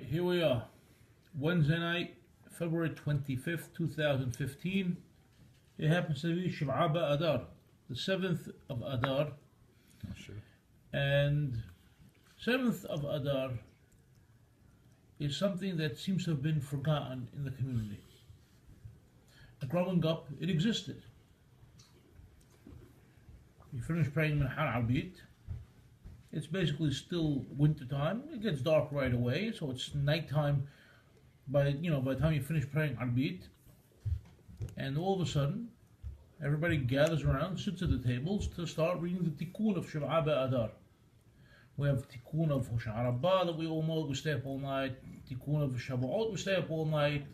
here we are. Wednesday night, February 25th, 2015. It happens to be Shiv'a Adar, the 7th of Adar. Not sure. And 7th of Adar is something that seems to have been forgotten in the community. Growing up, it existed. You finish praying Minhan Arbit. It's basically still winter time. It gets dark right away, so it's nighttime by the time you finish praying Arbit. And all of a sudden, everybody gathers around, sits at the tables to start reading the Tikkun of Shiv'a Adar. We have Tikkun of Hosh'a Rabbah that we all know, we stay up all night. Tikkun of Shavuot, we stay up all night.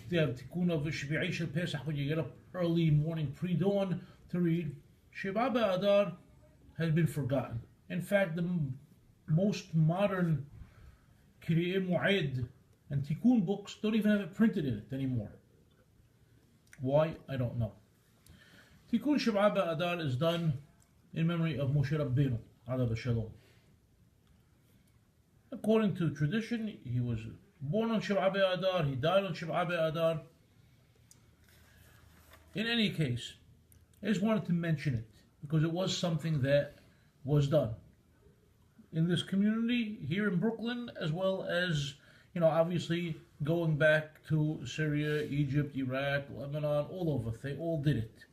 They have Tikkun of Shvi'i Shel Pesach when you get up early morning, pre-dawn to read. Shiv'a Adar has been forgotten. In fact, the most modern Kiriyeh Mu'aid and Tikkun books don't even have it printed in it anymore. Why? I don't know. Tikkun Shiv'a Adar is done in memory of Moshe Rabbenou, Alav Shalom. According to tradition, he was born on Shiv'a Adar, he died on Shiv'a Adar. In any case, I just wanted to mention it because it was something that was done in this community here in Brooklyn, as well as, obviously going back to Syria, Egypt, Iraq, Lebanon, all over. They all did it.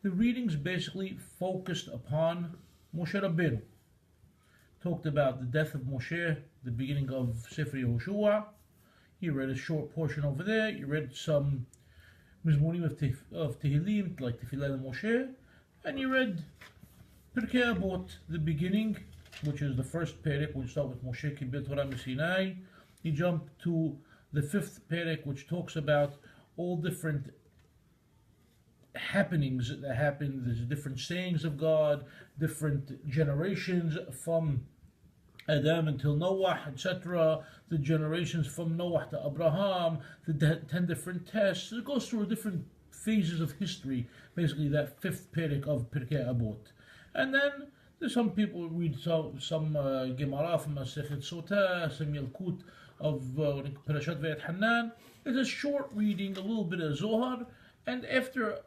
The readings basically focused upon Moshe Rabbeinu. Talked about the death of Moshe, the beginning of Sefer Yehoshua. You read a short portion over there. You read some Mizmorim of Tehillim, like Tefillah Moshe. And you read Pirkei Avot, the beginning, which is the first perek, which start with Moshe Kibel Torah Sinai. You jump to the 5th perek, which talks about all different happenings that happen. There's different sayings of God, different generations from Adam until Noah, etc. The generations from Noah to Abraham, the 10 different tests. It goes through different phases of history, basically that 5th perek of Pirkei Avot. And then there's some people read some Gemara from Masechet Sotah, some Yalkut of Parashat Ve'et Hanan. It's a short reading, a little bit of Zohar, and after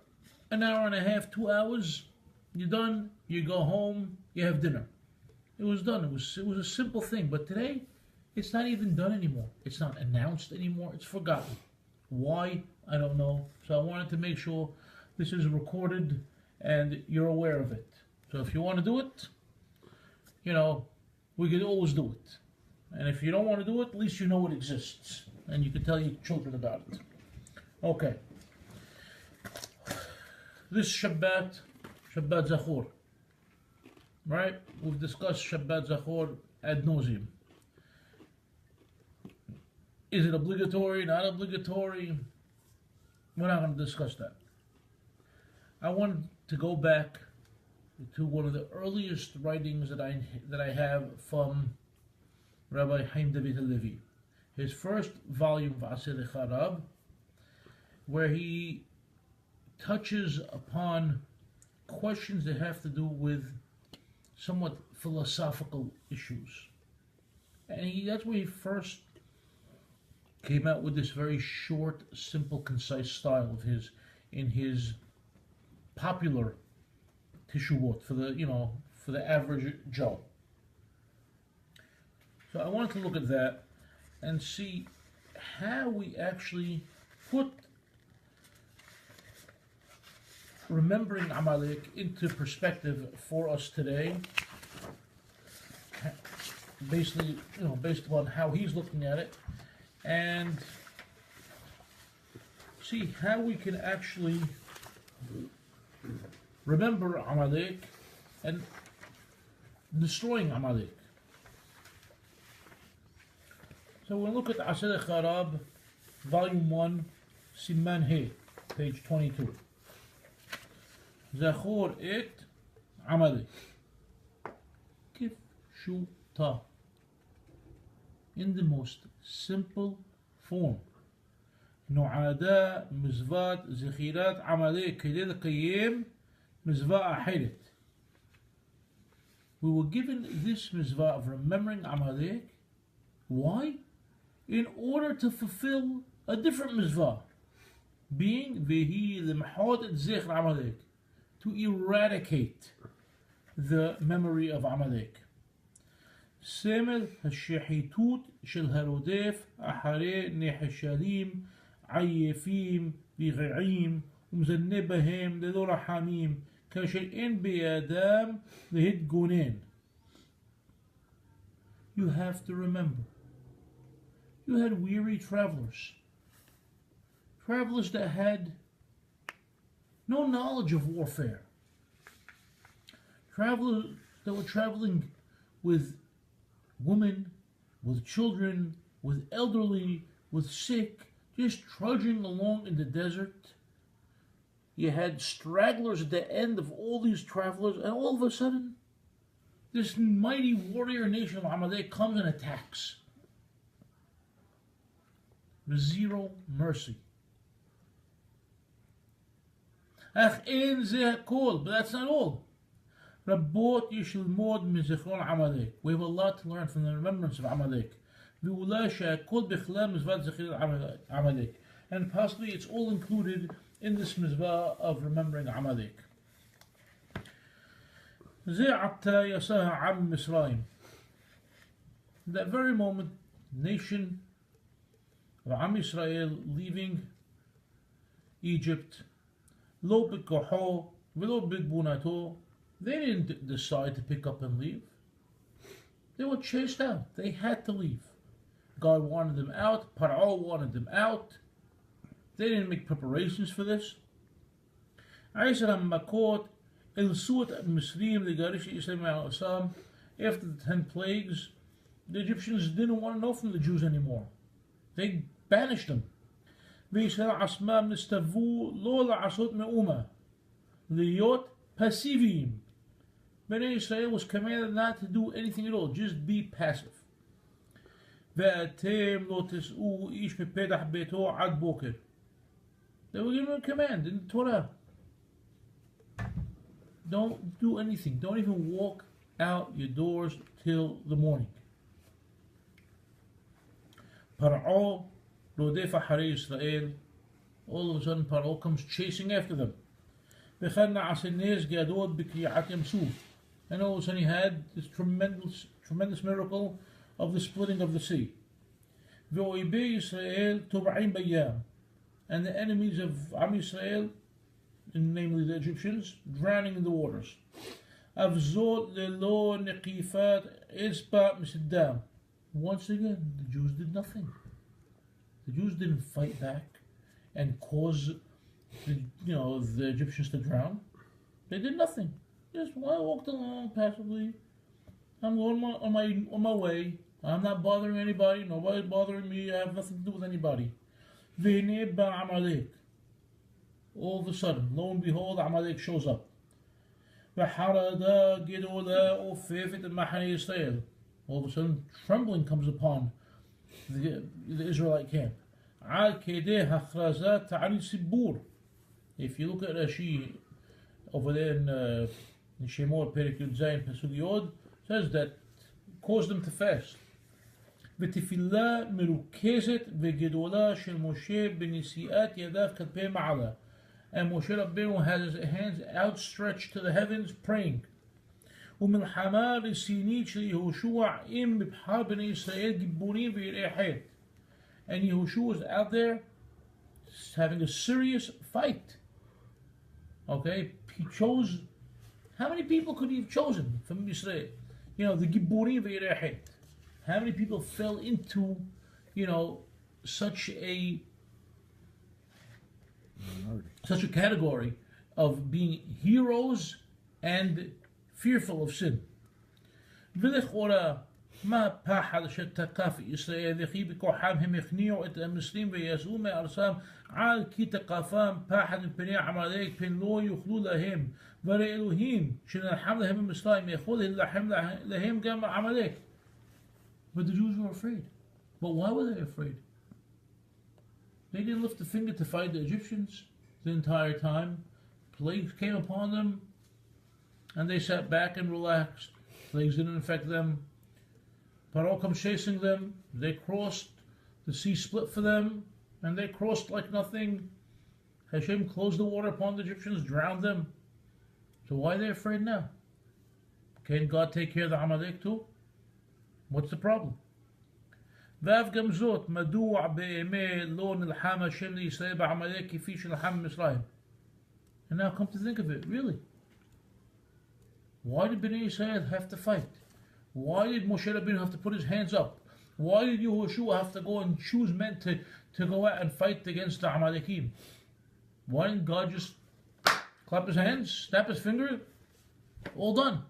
an hour and a half, 2 hours, you're done, you go home, you have dinner. It was done. It was a simple thing, but today, it's not even done anymore. It's not announced anymore. It's forgotten. Why? I don't know. So I wanted to make sure this is recorded and you're aware of it. So if you want to do it, we can always do it. And if you don't want to do it, at least you know it exists. And you can tell your children about it. Okay. This Shabbat Zachor. Right? We've discussed Shabbat Zachor ad nauseum. Is it obligatory, not obligatory? We're not going to discuss that. I wanted to go back to one of the earliest writings that I have from Rabbi Haim David HaLevy. His first volume, V'aseh Lecharab, where he touches upon questions that have to do with somewhat philosophical issues. And that's where he first came out with this very short, simple, concise style of his in his popular teshuvot for the average Joe. So I wanted to look at that and see how we actually put remembering Amaleq into perspective for us today, basically, based upon how he's looking at it, and see how we can actually remember Amaleq and destroying Amaleq. So we'll look at V'aseh Lecharab, Volume 1, Siman He, page 22. Zachor et Amaleq. Kifshuta. In the most simple form. نعادة مزفات زخيرات عملية كده القيم مزفاة أحيلت. We were given this mizvah of remembering Amaleq. Why? in order to fulfill a different mitzvah, being Vehi Limhot et Zech Amalek, to eradicate the memory of Amalek. Semel Hashehitut Shel Harodef Ahare Neheshalim Ayefim Vig'im Umzanne Bahem Lelo Rahamim Kasher En Be'adam Lehid Gonen. You have to remember, you had weary travelers that had no knowledge of warfare, travelers that were traveling with women, with children, with elderly, with sick, just trudging along in the desert. You had stragglers at the end of all these travelers, and all of a sudden, this mighty warrior nation of Amalek comes and attacks with zero mercy. But that's not all. We have a lot to learn from the remembrance of Amalek. And possibly it's all included in this mitzvah of remembering Amalek. That very moment, nation of Am Yisrael leaving Egypt, lo b'koho v'lo b'gbunato, they didn't decide to pick up and leave. They were chased out. They had to leave. God wanted them out. Paro wanted them out. They didn't make preparations for this. After the 10 plagues, the Egyptians didn't want to know from the Jews anymore. They banished them. Bnei Israel was commanded not to do anything at all, just be passive. They were given a command in the Torah. Don't do anything. Don't even walk out your doors till the morning. Paro rodef acharei Yisrael. All of a sudden, Paro comes chasing after them. And all of a sudden, he had this tremendous miracle of the splitting of the sea. And the enemies of Am Yisrael, namely the Egyptians, drowning in the waters. Once again, the Jews did nothing. The Jews didn't fight back and cause the Egyptians to drown. They did nothing. Just walked along passively. I'm going on my way. I'm not bothering anybody. Nobody's bothering me. I have nothing to do with anybody. All of a sudden, lo and behold, Amalek shows up. All of a sudden, trembling comes upon the Israelite camp. If you look at Rashi over there in Shemot, Perek Yud Zayin, Pasuk Yod, says that caused them to fast. ותפילה מרוכזת וגדולה של משה בנשיאת ידיו כלפי מעלה. And Moshe Rabbeinu has his hands outstretched to the heavens praying. ומלחמה רצינית של יהושע עם מבחר בני ישראל גיבורים ויראי חטא. And Yehoshua was out there having a serious fight. Okay, he chose. How many people could he have chosen from Israel? The Giburim v'Yirei. How many people fell into, such a category of being heroes and fearful of sin? מה פחד שתקף ישראל וכי בכוחם הם הכניעו את המצרים ויצאו מארצם על כי תקפם פחד מפני עמלק פן לא יוכלו להם והרי אלוהים שנלחם להם במצרים יכול להילחם להם גם עמלק. But the Jews were afraid. But why were they afraid? They didn't lift a finger to fight the Egyptians the entire time. Plagues came upon them and they sat back and relaxed. Plagues didn't affect them. Paro comes chasing them. They crossed The sea split for them, and they crossed like nothing. Hashem closed the water upon the Egyptians, drowned them. So why are they afraid now? Can God take care of the Amaleq too? What's the problem? ואף גם זאת, מדוע באמת לא נלחם השם לישראל בעמלק כפי שנלחם במצרים? And now come to think of it, really. Why did Bnei Israel have to fight? Why did Moshe Rabbeinu have to put his hands up? Why did Yehoshua have to go and choose men to go out and fight against the Amalekim? Why didn't God just clap his hands, snap his finger? All done.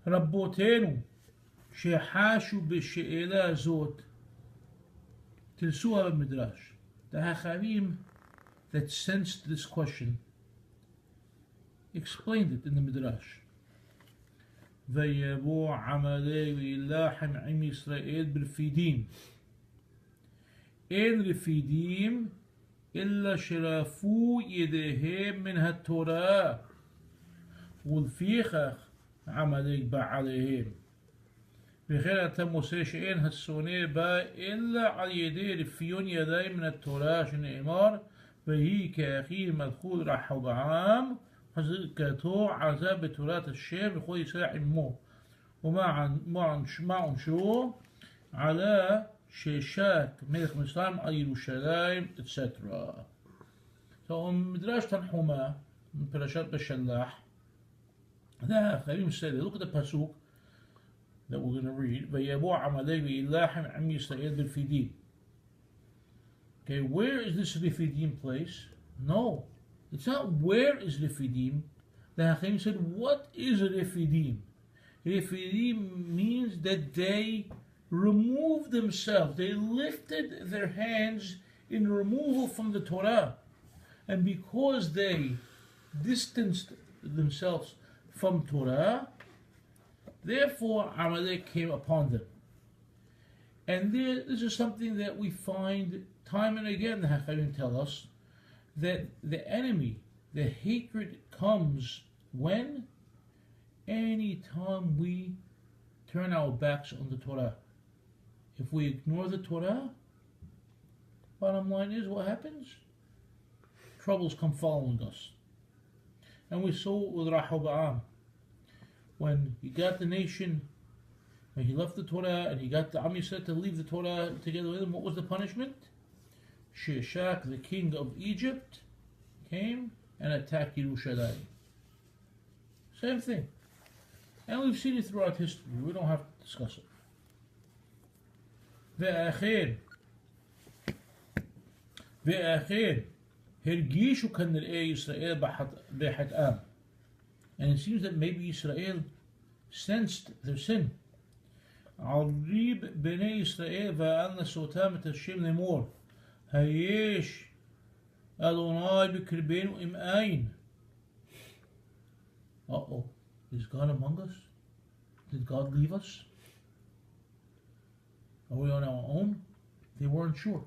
רבותינו שחשו בשאלה זאת תרסוה במדרש. The Hachamim that sensed this question explained it in the Midrash. ויבוא עמלק וילחם עם ישראל ברפידים. אין רפידים אלא שרפו ידיהם מן התורה ולפיכך עמלק בא עליהם. וכן אתה מוצא שאין השונא בא אלא על ידי רפיון ידיים מן התורה שנאמר ויהי כאחי מלכות רחבעם חזקתו עזה בתורת השם וכל ישראל עמו ומה עונשו עלה ששק מלך מצרים על ירושלים etc. So in Midrash Tanhuma in Parashat Beshalach the Hachamim said, look at the pasuk that we're going to read. ויבוא עמלק וילחם עם ישראל ברפידים. Okay, where is this Refidim place? No, it's not where is Refidim. The Hachamim said, what is a Refidim? Refidim means that they removed themselves. They lifted their hands in removal from the Torah. And because they distanced themselves from Torah, therefore Amalek came upon them. And this is something that we find time and again. The Hachamim tell us that the enemy, the hatred comes when? Any time we turn our backs on the Torah. If we ignore the Torah, bottom line is what happens? Troubles come following us. And we saw it with Rehoboam. When he got the nation, when he left the Torah, and he got the Am Yisrael to leave the Torah together with him, what was the punishment? Shishak, the king of Egypt, came and attacked Yerushalayim. Same thing. And we've seen it throughout history. We don't have to discuss it. ואחר הרגישו כנראה ישראל בחטאם. And it seems that maybe Israel sensed their sin. עריב בני ישראל ועל נשאותם את השם לאמור היש אדוני בקרבנו אם אין. Uh-oh, is God among us? Did God leave us? Are we on our own? They weren't sure.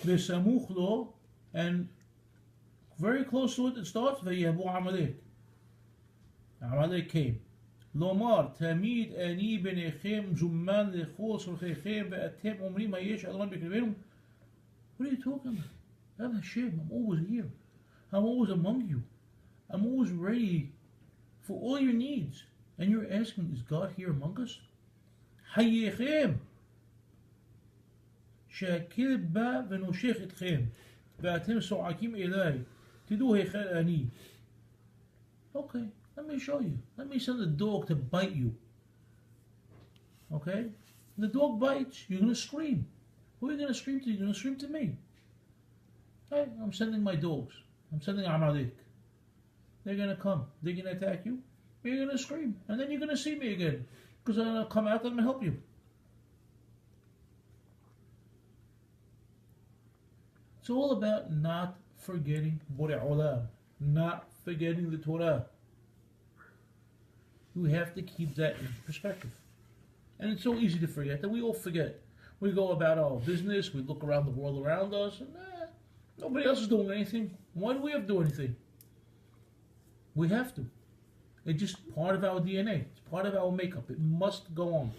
וסמוך לו, and very close to it, it starts, ויבוא עמלק. Amalek came. לומר, תמיד אני ביניכם זומן לכל צורכיכם ואתם אומרים היש אדוני בקרבנו. What are you talking about? I'm Hashem, I'm always here. I'm always among you. I'm always ready for all your needs. And you're asking, is God here among us? חייכם שהכלב בא ונושך אתכם ואתם צועקים אליי תדעו היכן אני. Okay, let me show you. Let me send a dog to bite you. Okay? The dog bites, you're going to scream. Who are you going to scream to? You're going to scream to me. Hey, I'm sending my dogs. I'm sending Amaleq. They're going to come. They're going to attack you. You're going to scream. And then you're going to see me again. Because I'm going to come out and help you. It's all about not forgetting Borei Olam. Not forgetting the Torah. We have to keep that in perspective. And it's so easy to forget that we all forget. We go about our business, we look around the world around us, and nobody else is doing anything. Why do we have to do anything? We have to. It's just part of our DNA. It's part of our makeup. It must go on.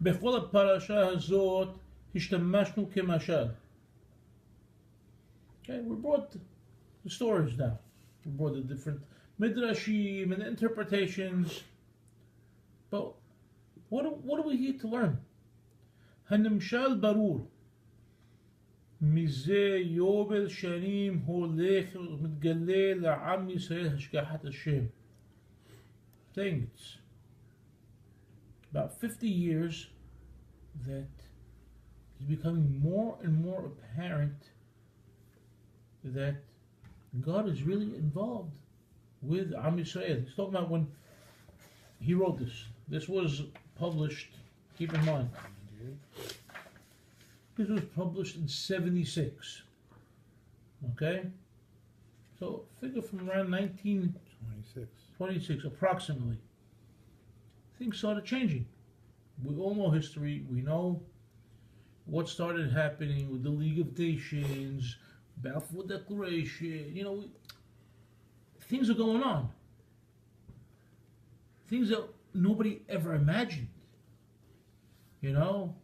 בכל הפרשה הזאת השתמשנו כמשל. Okay, we brought the stories down. We brought the different midrashim and interpretations. But what are we here to learn? הנמשל ברור. מזה יובל שנים הולך ומתגלה לעם ישראל השגחת השם. Saying it's about 50 years that it's becoming more and more apparent that God is really involved with Am Yisrael. He's talking about when he wrote this. This was published, keep in mind, this was published in 76. Okay? So figure from around 1926 approximately. Things started changing. We all know history. We know what started happening with the League of Nations, Balfour Declaration. You know, things are going on. Things that nobody ever imagined. You know,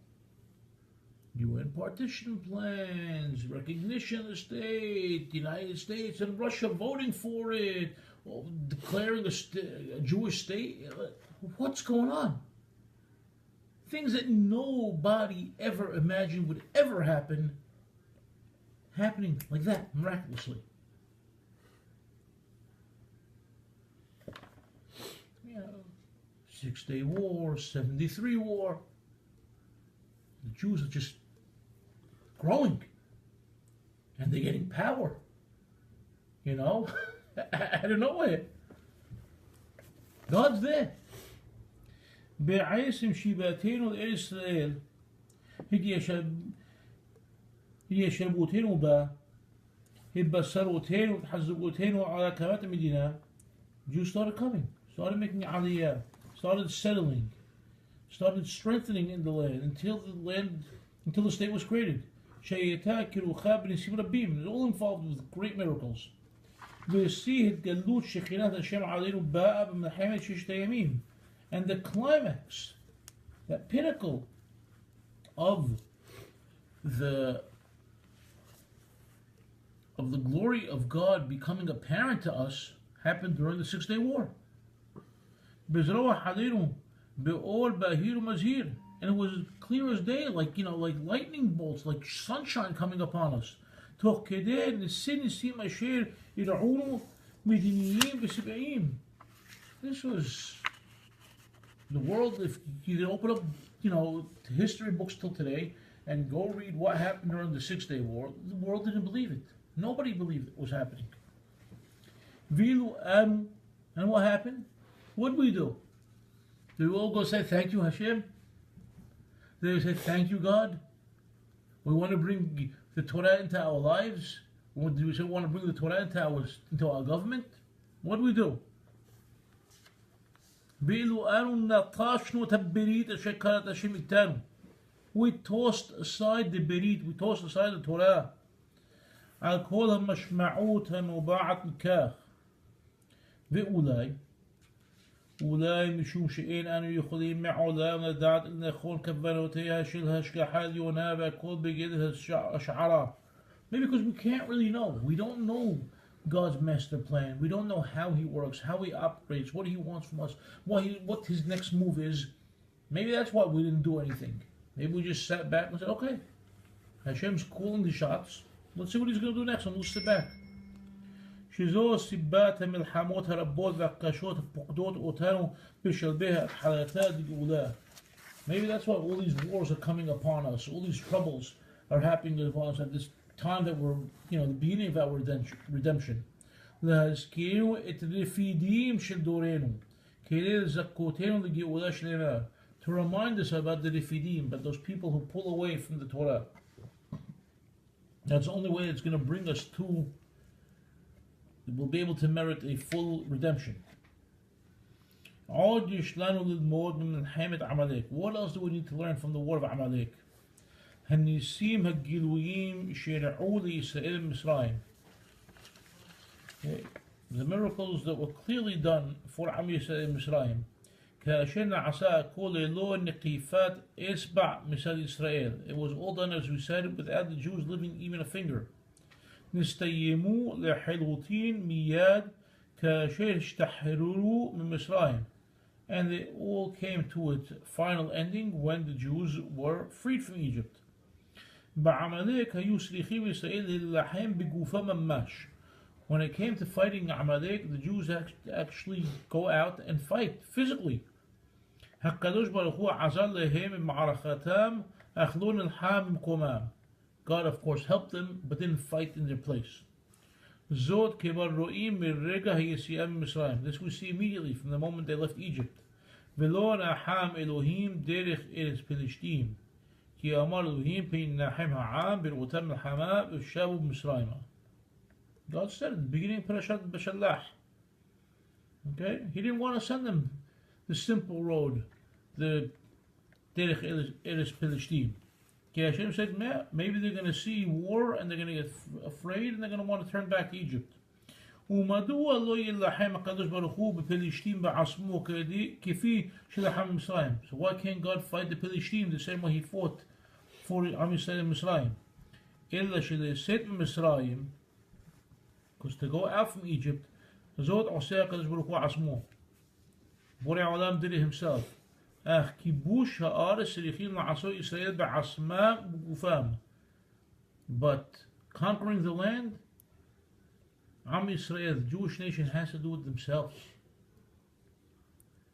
UN partition plans, recognition of the state, the United States and Russia voting for it, or declaring a Jewish state. What's going on? Things that nobody ever imagined would ever happen, happening like that, miraculously. You know, 6-Day War, 73 War. The Jews are just growing. And they're getting power. You know? Out of nowhere. God's there. بعاصم شيباتين إسرائيل هي شربوتين وبا هي سروتين وتحزبوتين وعلى كمات المدينة. Jews started coming, started making aliyah, started settling, started strengthening in the land until the state was created. Shayeta kirucha b'nisim rabim. It's all involved with great miracles. V'yasih galut shechinat Hashem aleinu ba'a b'melachemet shishtei yamim. And the climax, that pinnacle of the glory of God becoming apparent to us happened during the 6-Day War. And it was clear as day, like lightning bolts, like sunshine coming upon us. This was the world. If you can open up, history books till today and go read what happened during the 6-Day War, the world didn't believe it. Nobody believed it was happening. And what happened? What did we do? Did we all go say thank you, Hashem? Did we say thank you, God? We want to bring the Torah into our lives. Did we say we want to bring the Torah into our government? What did we do? We tossed aside the berit, we tossed aside the Torah. על כל המשמעות הנובעת מכך. ואולי משום שאין אנו יכולים מעולם לדעת נכון כוונותיה של ההשגחה העליונה והכל בגדר השערה. Maybe because we can't really know. We don't know God's master plan. We don't know how He works, how He operates, what He wants from us, what His next move is. Maybe that's why we didn't do anything. Maybe we just sat back and said, okay, Hashem's calling the shots. Let's see what He's going to do next, and we'll sit back. שזו סיבת המלחמות הרבות והקשות הפוקדות אותנו בשלבי התחלתה לגאולה. Maybe that's why all these wars are coming upon us, all these troubles are happening upon us at this time that we're, the beginning of our redemption. להזכירו את רפידים של דורנו, כדי לזכותנו לגאולה שלמה. To remind us about the refidim, about those people who pull away from the Torah. That's the only way it's going to bring us to, we'll be able to merit a full redemption. What else do we need to learn from the war of Amaleq? The miracles that were clearly done for Am Yisrael in Mitzrayim. كأشن عسى كل لون نقيفات إسبع مثال إسرائيل. It was all done as we said without the Jews living even a finger. نستيموا لحلوتين مياد كأشن اشتحرروا من مصرايم. And they all came to its final ending when the Jews were freed from Egypt. بعمليك هيسرخي إسرائيل للحين بجوفة مماش. When it came to fighting Amalek, the Jews actually go out and fight physically. God, of course, helped them, but didn't fight in their place. This we see immediately from the moment they left Egypt. God said at the beginning of Parashat Beshalach. Okay? He didn't want to send them the simple road, the Derech Eretz Pelishtim. Hashem said, maybe they're going to see war and they're going to get afraid and they're going to want to turn back to Egypt. So why can't God fight the Pelishtim the same way He fought for Am Yisrael in Mitzrayim? Because to go out from Egypt, Zod Oseh HaKadosh Baruch Hu Asmo. Borei Olam did it himself. Kibush ha'aretz tzrichim la'asot Yisrael ba'asmam b'gufam. But conquering the land, Am Yisrael, the Jewish nation, has to do it themselves.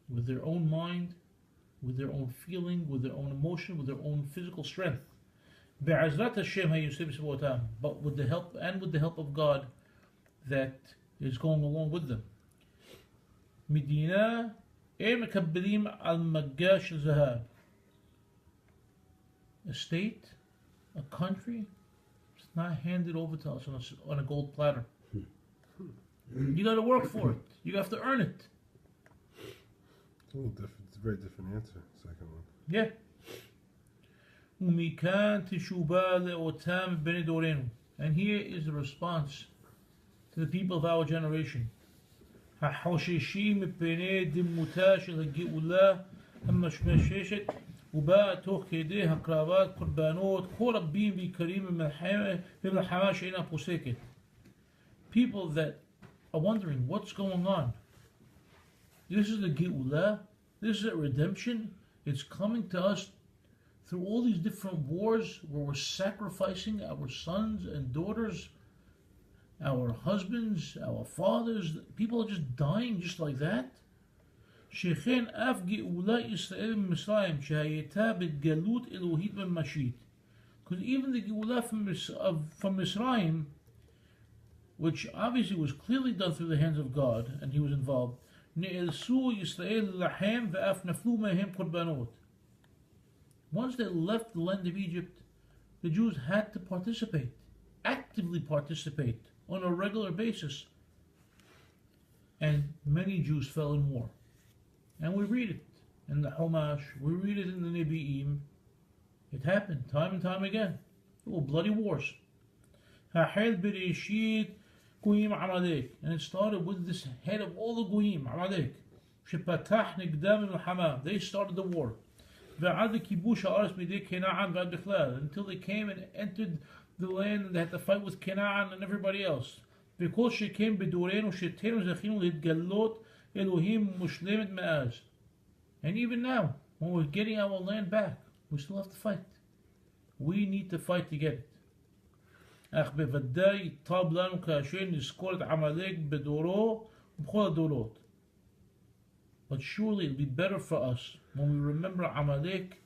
With their own mind, with their own feeling, with their own emotion, with their own physical strength. Be'ezrat Hashem ha'yoseh b'savotam. But with the help of God that is going along with them. Medina mekabbelim al magash zahab. A state, a country, it's not handed over to us on a gold platter. You got to work for it. You have to earn it. It's a little different. It's a very different answer. Second one. Yeah. Umikan tishuba leotam bnei dorenu. And here is the response to the people of our generation. החוששים מפני דמותה של הגאולה המשמששת ובאה תוך כדי הקרבת קורבנות כה רבים ויקרים במלחמה שאינה פוסקת. People that are wondering what's going on. This is the Geula. This is a redemption. It's coming to us through all these different wars where we're sacrificing our sons and daughters, our husbands, our fathers. People are just dying just like that. Because even the Geula from Misraim, which obviously was clearly done through the hands of God, and He was involved, once they left the land of Egypt, the Jews had to participate, actively participate, on a regular basis. And many Jews fell in war. And we read it in the Chumash, we read it in the Nebi'im. It happened time and time again. There were bloody wars. And it started with this head of all the Goyim, Amaleq. They started the war. Until they came and entered the land and they had to fight with Canaan and everybody else. And even now, when we're getting our land back, we still have to fight. We need to fight to get it. But surely it'll be better for us when we remember Amalek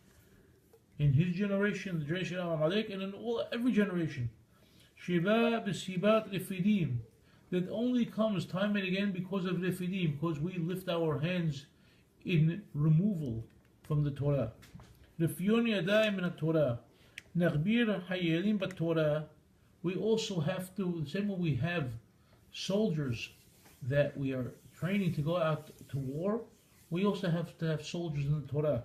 in his generation, the generation of Amalek, and in every generation. Shiva b'sibat refidim. That only comes time and again because of refidim, because we lift our hands in removal from the Torah. Refion yadayim min Torah. Nagbir hayelim b'Torah. We also have to, the same way we have soldiers that we are training to go out to war, we also have to have soldiers in the Torah.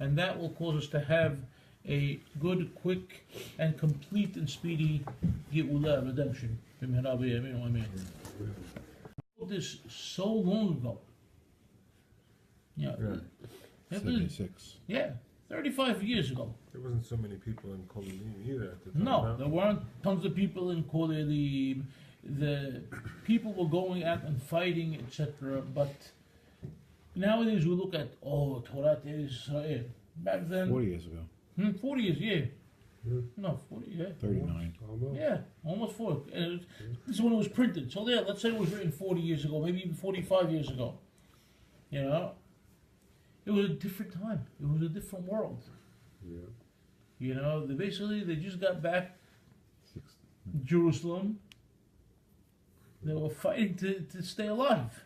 And that will cause us to have a good, quick, and complete and speedy Geula, redemption. this so long ago. Yeah. Right. It was, 76. yeah, 35 years ago. There wasn't so many people in Kolonim either at the time. No, huh? there weren't tons of people in Kol Elim. The people were going out and fighting, etc. But nowadays we look at, Torah Israel. Back then, 40 years ago. 40 years, yeah. Yeah. No, 40, yeah. 39. Almost. Yeah, almost 40. And this is when it was printed. So yeah, let's say it was written 40 years ago, maybe even 45 years ago. You know? It was a different time. It was a different world. Yeah. You know, they just got back 60. Jerusalem. They were fighting to stay alive.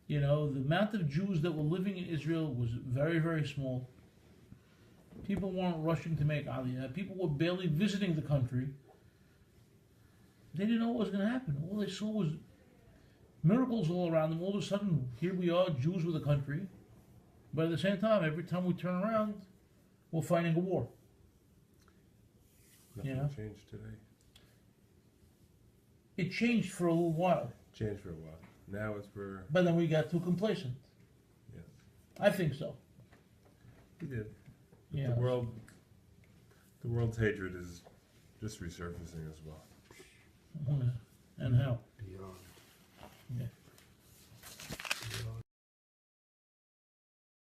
You know, the amount of Jews that were living in Israel was very, very small. People weren't rushing to make Aliyah. People were barely visiting the country. They didn't know what was going to happen. All they saw was miracles all around them. All of a sudden, here we are, Jews with a country. But at the same time, every time we turn around, we're fighting a war. Nothing Yeah. changed today. It changed for a little while, Changed for a while. Now it's for but then we got too complacent. yes. I think so. We did. But Yeah. the world's hatred is just resurfacing as well. And how? Beyond. Yeah.